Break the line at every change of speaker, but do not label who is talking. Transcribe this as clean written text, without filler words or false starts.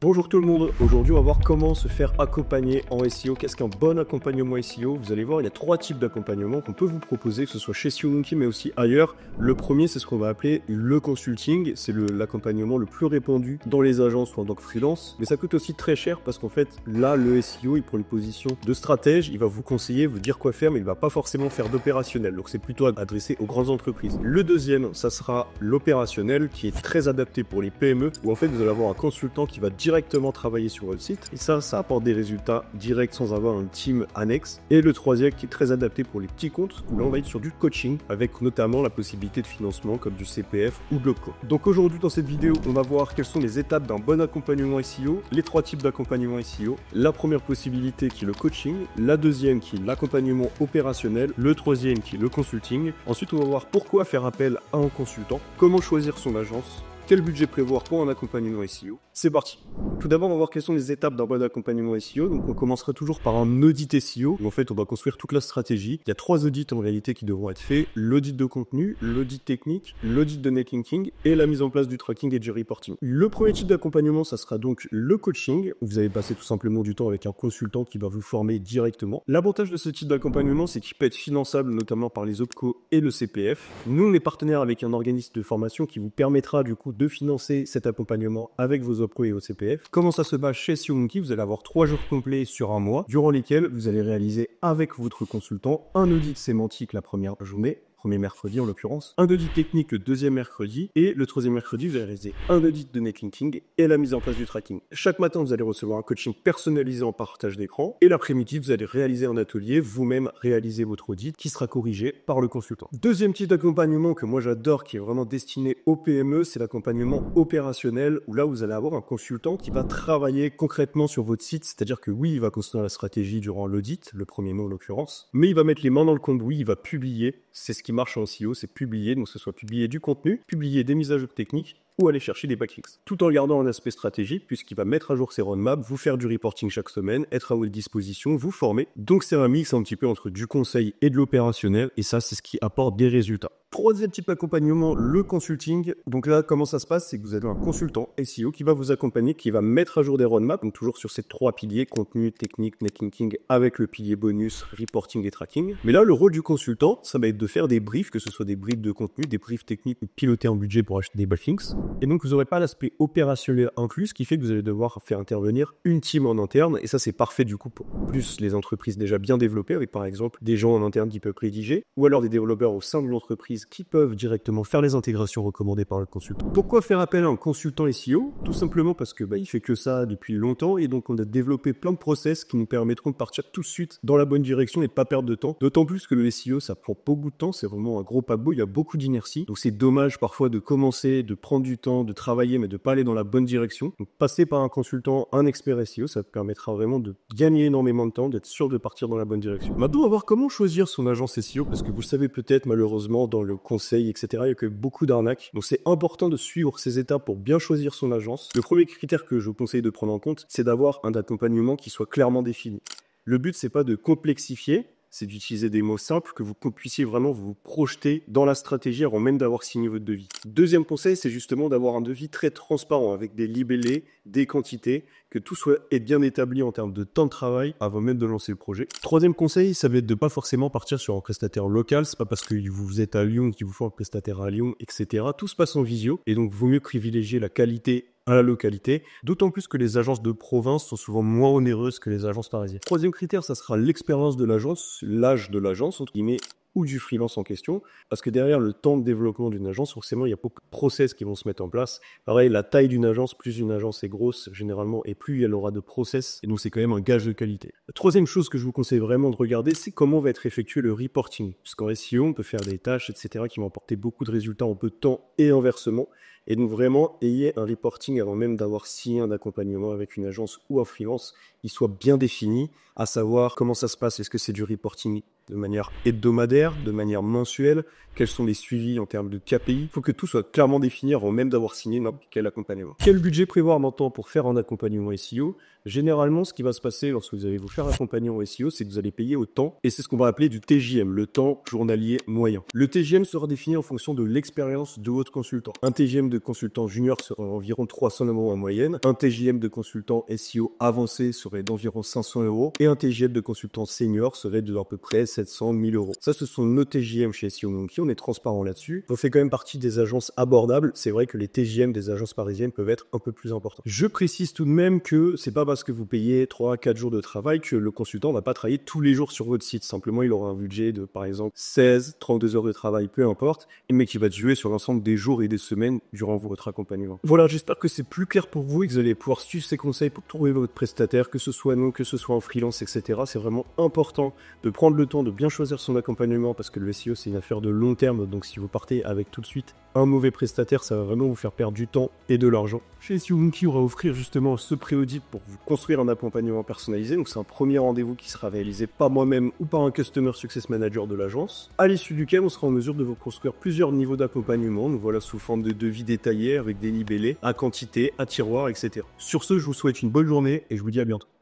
Bonjour tout le monde, aujourd'hui on va voir comment se faire accompagner en SEO. Qu'est-ce qu'un bon accompagnement SEO? Vous allez voir, il y a 3 types d'accompagnement qu'on peut vous proposer, que ce soit chez SEOmonkey mais aussi ailleurs. Le premier, c'est ce qu'on va appeler le consulting, c'est l'accompagnement le plus répandu dans les agences ou en tant que freelance, mais ça coûte aussi très cher parce qu'en fait là le SEO il prend une position de stratège, il va vous conseiller, vous dire quoi faire, mais il va pas forcément faire d'opérationnel, donc c'est plutôt adressé aux grandes entreprises. Le deuxième, ça sera l'opérationnel qui est très adapté pour les PME, où en fait vous allez avoir un consultant qui va directement travailler sur votre site, et ça apporte des résultats directs sans avoir un team annexe. Et le troisième qui est très adapté pour les petits comptes, où là on va être sur du coaching, avec notamment la possibilité de financement comme du CPF ou de l'OPCO. Donc aujourd'hui dans cette vidéo, on va voir quelles sont les étapes d'un bon accompagnement SEO, les 3 types d'accompagnement SEO, la première possibilité qui est le coaching, la deuxième qui est l'accompagnement opérationnel, le troisième qui est le consulting. Ensuite on va voir pourquoi faire appel à un consultant, comment choisir son agence, quel budget prévoir pour un accompagnement SEO. C'est parti. Tout d'abord, on va voir quelles sont les étapes d'un bon accompagnement SEO. Donc, on commencera toujours par un audit SEO. En fait, on va construire toute la stratégie. Il y a 3 audits en réalité qui devront être faits. L'audit de contenu, l'audit technique, l'audit de netlinking et la mise en place du tracking et du reporting. Le premier type d'accompagnement, ça sera donc le coaching. Vous allez passer tout simplement du temps avec un consultant qui va vous former directement. L'avantage de ce type d'accompagnement, c'est qu'il peut être finançable notamment par les OPCO et le CPF. Nous, on est partenaire avec un organisme de formation qui vous permettra du coup de financer cet accompagnement avec vos OPCO et vos CPF. Comment ça se passe chez SEOmonkey? Vous allez avoir 3 jours complets sur un mois, durant lesquels vous allez réaliser avec votre consultant un audit sémantique la première journée, premier mercredi en l'occurrence, un audit technique le deuxième mercredi, et le troisième mercredi, vous allez réaliser un audit de netlinking et la mise en place du tracking. Chaque matin, vous allez recevoir un coaching personnalisé en partage d'écran, et l'après-midi, vous allez réaliser un atelier, vous-même réaliser votre audit, qui sera corrigé par le consultant. Deuxième type d'accompagnement que moi j'adore, qui est vraiment destiné aux PME, c'est l'accompagnement opérationnel, où là, vous allez avoir un consultant qui va travailler concrètement sur votre site, c'est-à-dire que oui, il va construire la stratégie durant l'audit, le premier mot en l'occurrence, mais il va mettre les mains dans le cambouis, il va publier, c'est ce qui marche en SEO, c'est publier, donc que ce soit publier du contenu, publier des mises à jour techniques, ou aller chercher des backlinks. Tout en gardant un aspect stratégique, puisqu'il va mettre à jour ses roadmaps, vous faire du reporting chaque semaine, être à votre disposition, vous former. Donc c'est un mix un petit peu entre du conseil et de l'opérationnel, et ça c'est ce qui apporte des résultats. Troisième type d'accompagnement, le consulting. Donc là, comment ça se passe? C'est que vous avez un consultant SEO qui va vous accompagner, qui va mettre à jour des roadmaps, donc toujours sur ces 3 piliers, contenu, technique, netlinking, avec le pilier bonus, reporting et tracking. Mais là, le rôle du consultant, ça va être de faire des briefs, que ce soit des briefs de contenu, des briefs techniques, ou piloter un budget pour acheter des backlinks. Et donc, vous n'aurez pas l'aspect opérationnel inclus, ce qui fait que vous allez devoir faire intervenir une team en interne, et ça, c'est parfait du coup pour plus les entreprises déjà bien développées, avec par exemple des gens en interne qui peuvent rédiger, ou alors des développeurs au sein de l'entreprise qui peuvent directement faire les intégrations recommandées par le consultant. Pourquoi faire appel à un consultant SEO? Tout simplement parce que il fait que ça depuis longtemps, et donc on a développé plein de process qui nous permettront de partir tout de suite dans la bonne direction et de pas perdre de temps. D'autant plus que le SEO, ça prend beaucoup de temps, c'est vraiment un gros paquebot, il y a beaucoup d'inertie, donc c'est dommage parfois de commencer, de prendre du temps, de travailler, mais de pas aller dans la bonne direction. Donc passer par un consultant, un expert SEO, ça permettra vraiment de gagner énormément de temps, d'être sûr de partir dans la bonne direction. Maintenant, on va voir comment choisir son agence SEO, parce que vous le savez peut-être malheureusement dans le conseil, etc., il y a que beaucoup d'arnaques. Donc c'est important de suivre ces étapes pour bien choisir son agence. Le premier critère que je vous conseille de prendre en compte, c'est d'avoir un accompagnement qui soit clairement défini. Le but, c'est pas de complexifier, c'est d'utiliser des mots simples, que vous puissiez vraiment vous projeter dans la stratégie avant même d'avoir signé votre devis. Deuxième conseil, c'est justement d'avoir un devis très transparent avec des libellés, des quantités, que tout soit bien établi en termes de temps de travail avant même de lancer le projet. Troisième conseil, ça va être de pas forcément partir sur un prestataire local. C'est pas parce que vous êtes à Lyon qu'il vous faut un prestataire à Lyon, etc. Tout se passe en visio, et donc vaut mieux privilégier la qualité à la localité, d'autant plus que les agences de province sont souvent moins onéreuses que les agences parisiennes. Troisième critère, ça sera l'expérience de l'agence, l'âge de l'agence, entre guillemets, ou du freelance en question, parce que derrière le temps de développement d'une agence, forcément, il y a beaucoup de process qui vont se mettre en place. Pareil, la taille d'une agence, plus une agence est grosse, généralement, et plus elle aura de process, et donc c'est quand même un gage de qualité. La troisième chose que je vous conseille vraiment de regarder, c'est comment va être effectué le reporting. Parce qu'en SEO, on peut faire des tâches, etc., qui vont apporter beaucoup de résultats en peu de temps et inversement. Et donc vraiment, ayez un reporting avant même d'avoir signé un accompagnement avec une agence ou un freelance, il soit bien défini, à savoir comment ça se passe, est-ce que c'est du reporting de manière hebdomadaire, de manière mensuelle, quels sont les suivis en termes de KPI. Il faut que tout soit clairement défini avant même d'avoir signé n'importe quel accompagnement. Quel budget prévoir maintenant pour faire un accompagnement SEO? Généralement, ce qui va se passer lorsque vous allez vous faire accompagner en SEO, c'est que vous allez payer au temps, et c'est ce qu'on va appeler du TJM, le temps journalier moyen. Le TJM sera défini en fonction de l'expérience de votre consultant. Un TJM de consultant junior sera environ 300 € en moyenne, un TJM de consultant SEO avancé serait d'environ 500 €, et un TJM de consultant senior serait de à peu près 700 000 €. Ça, ce sont nos TJM chez SEO Monkey, on est transparent là-dessus. On fait quand même partie des agences abordables, c'est vrai que les TJM des agences parisiennes peuvent être un peu plus importants. Je précise tout de même que c'est pas parce que vous payez 3-4 jours de travail que le consultant va pas travailler tous les jours sur votre site. Simplement, il aura un budget de, par exemple, 16, 32 heures de travail, peu importe, mais qui va se jouer sur l'ensemble des jours et des semaines durant votre accompagnement. Voilà, j'espère que c'est plus clair pour vous et que vous allez pouvoir suivre ces conseils pour trouver votre prestataire, que ce soit nous, que ce soit en freelance, etc. C'est vraiment important de prendre le temps de bien choisir son accompagnement parce que le SEO, c'est une affaire de long terme. Donc, si vous partez avec tout de suite un mauvais prestataire, ça va vraiment vous faire perdre du temps et de l'argent. Chez SEO Monkey, on va offrir justement ce pré-audit pour vous construire un accompagnement personnalisé. Donc, c'est un premier rendez-vous qui sera réalisé par moi-même ou par un Customer Success Manager de l'agence, à l'issue duquel on sera en mesure de vous construire plusieurs niveaux d'accompagnement. Nous voilà sous forme de devis détaillés avec des libellés à quantité, à tiroir, etc. Sur ce, je vous souhaite une bonne journée et je vous dis à bientôt.